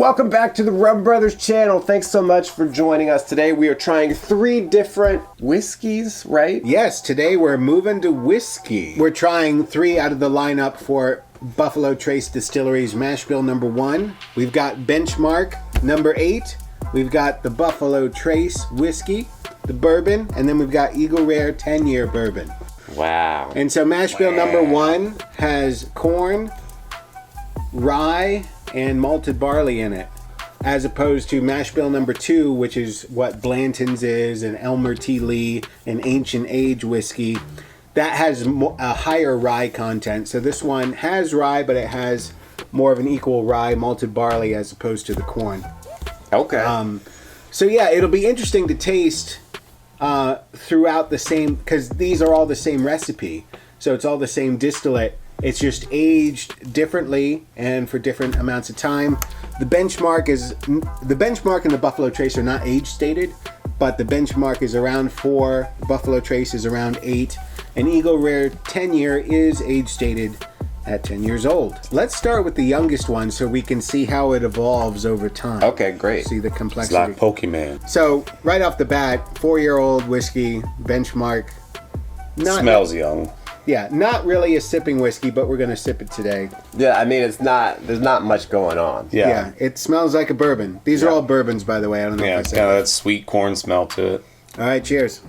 welcome back to the Rum Brothers channel. Thanks so much for joining us today. We are trying 3 different whiskeys, right? Yes, today we're moving to whiskey. We're trying 3 out of the lineup for Buffalo Trace Distillery's Mash Bill number 1. We've got Benchmark number 8. We've got the Buffalo Trace whiskey, the bourbon, and then we've got Eagle Rare 10-year bourbon. Wow. And so Mash Bill number 1 has corn, rye, and malted barley in it, as opposed to Mash Bill number 2, which is what Blanton's is, and Elmer T. Lee, an ancient age whiskey. That has a higher rye content. So this one has rye, but it has more of an equal rye malted barley as opposed to the corn. Okay. So yeah, it'll be interesting to taste throughout the same, because these are all the same recipe. So it's all the same distillate. It's just aged differently and for different amounts of time. The benchmark and the Buffalo Trace are not age stated, but the benchmark is around 4, Buffalo Trace is around 8, and Eagle Rare 10-year is age stated at 10 years old. Let's start with the youngest one so we can see how it evolves over time. Okay, great. See the complexity. It's like Pokemon. So right off the bat, 4-year-old whiskey, benchmark. Smells young. Yeah, not really a sipping whiskey, but we're gonna sip it today. Yeah, I mean, there's not much going on. Yeah. It smells like a bourbon. These are all bourbons, by the way. I don't know Yeah, if I it's said got that. that sweet corn smell to it. All right, cheers.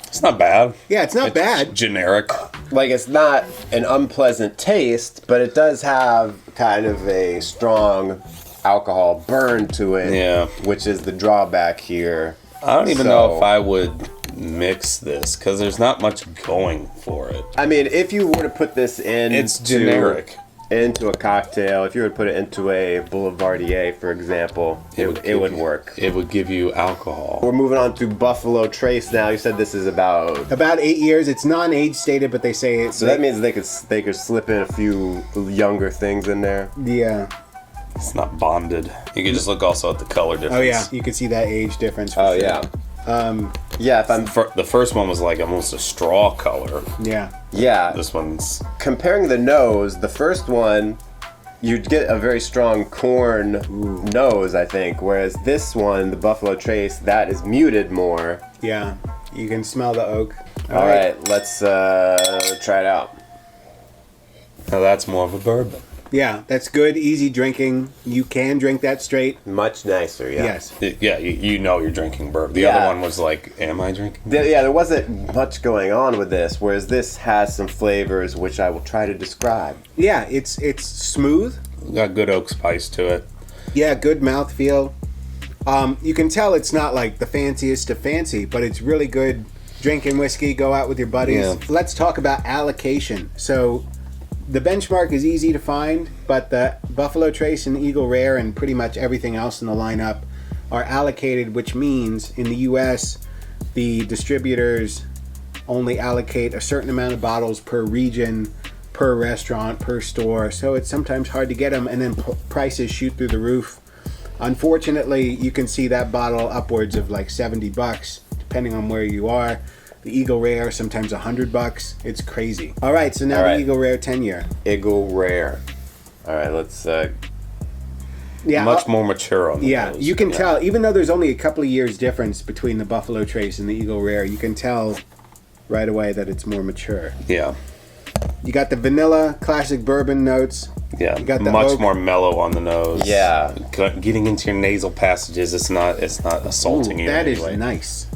It's not bad. Yeah, it's not bad. Generic. Like, it's not an unpleasant taste, but it does have kind of a strong alcohol burn to it. Yeah. Which is the drawback here. I don't even know if I would mix this because there's not much going for it. I mean, if you were to put this in, It's generic. Into a cocktail, if you were to put it into a Boulevardier, for example, it would work. It would give you alcohol. We're moving on to Buffalo Trace now. You said this is about 8 years. It's non-age stated, but they say it's. So that means they could slip in a few younger things in there. Yeah. It's not bonded. You can just look also at the color difference. Oh yeah, you can see that age difference. For Oh sure. yeah. Yeah, if I'm The first one was like almost a straw color. Yeah. This one's comparing the nose, the first one you'd get a very strong corn nose, I think, whereas this one, the Buffalo Trace, that is muted more. Yeah. You can smell the oak. All right, let's try it out. now that's more of a bourbon. Yeah, that's good, easy drinking. You can drink that straight. Much nicer, yeah. Yes. Yeah, you know you're drinking bourbon. The Yeah. other one was like, am I drinking? There wasn't much going on with this, whereas this has some flavors which I will try to describe. Yeah, it's smooth. Got good oak spice to it. Yeah, good mouthfeel. You can tell it's not like the fanciest of fancy, but it's really good drinking whiskey. Go out with your buddies. Yeah. Let's talk about allocation. So the benchmark is easy to find, but the Buffalo Trace and Eagle Rare and pretty much everything else in the lineup are allocated, which means in the U.S., the distributors only allocate a certain amount of bottles per region, per restaurant, per store. So it's sometimes hard to get them, and then prices shoot through the roof. Unfortunately, you can see that bottle upwards of like $70, depending on where you are. The Eagle Rare, sometimes $100. It's crazy. All right, so now the Eagle Rare 10-year. Eagle Rare. All right, let's... Yeah, Much more mature on the nose. You can tell, even though there's only a couple of years difference between the Buffalo Trace and the Eagle Rare, you can tell right away that it's more mature. Yeah. You got the vanilla classic bourbon notes. Yeah, You got the much oak. more mellow on the nose. Yeah. Getting into your nasal passages, it's not assaulting you. That in is any way. nice.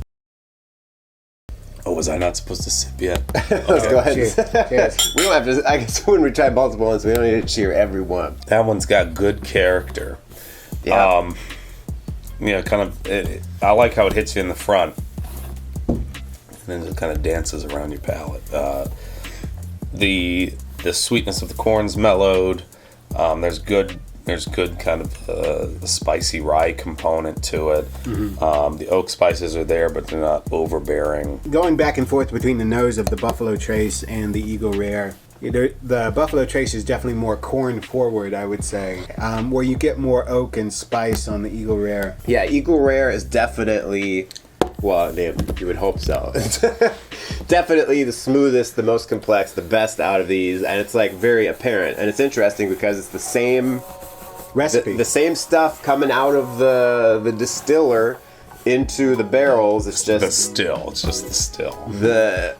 Oh, was I not supposed to sip yet? Let's go ahead. Cheers. Cheers. We don't have to... I guess when we try multiple ones, we don't need to cheer every one. That one's got good character. Yeah. Kind of. I like how it hits you in the front, and then it kind of dances around your palate. The sweetness of the corn's mellowed. There's good kind of spicy rye component to it. Mm-hmm. The oak spices are there, but they're not overbearing. Going back and forth between the nose of the Buffalo Trace and the Eagle Rare, the Buffalo Trace is definitely more corn forward, I would say, where you get more oak and spice on the Eagle Rare. Yeah, Eagle Rare is definitely... Well, you would hope so. Definitely the smoothest, the most complex, the best out of these, and it's like very apparent. And it's interesting because it's the same recipe. The same stuff coming out of the distiller into the barrels. It's just The still. It's just the still.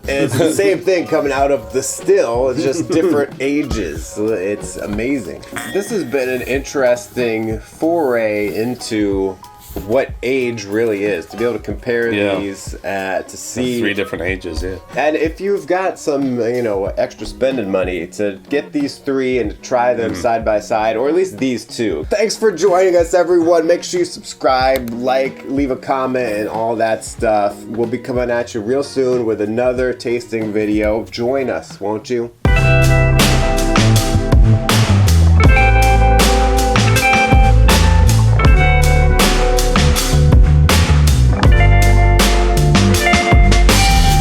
it's the same thing coming out of the still. It's just different ages. It's amazing. This has been an interesting foray into what age really is, to be able to compare these to see 3 different ages, yeah. And if you've got some, extra spending money, to get these 3 and to try them side by side, or at least these 2. Thanks for joining us, everyone. Make sure you subscribe, like, leave a comment, and all that stuff. We'll be coming at you real soon with another tasting video. Join us, won't you?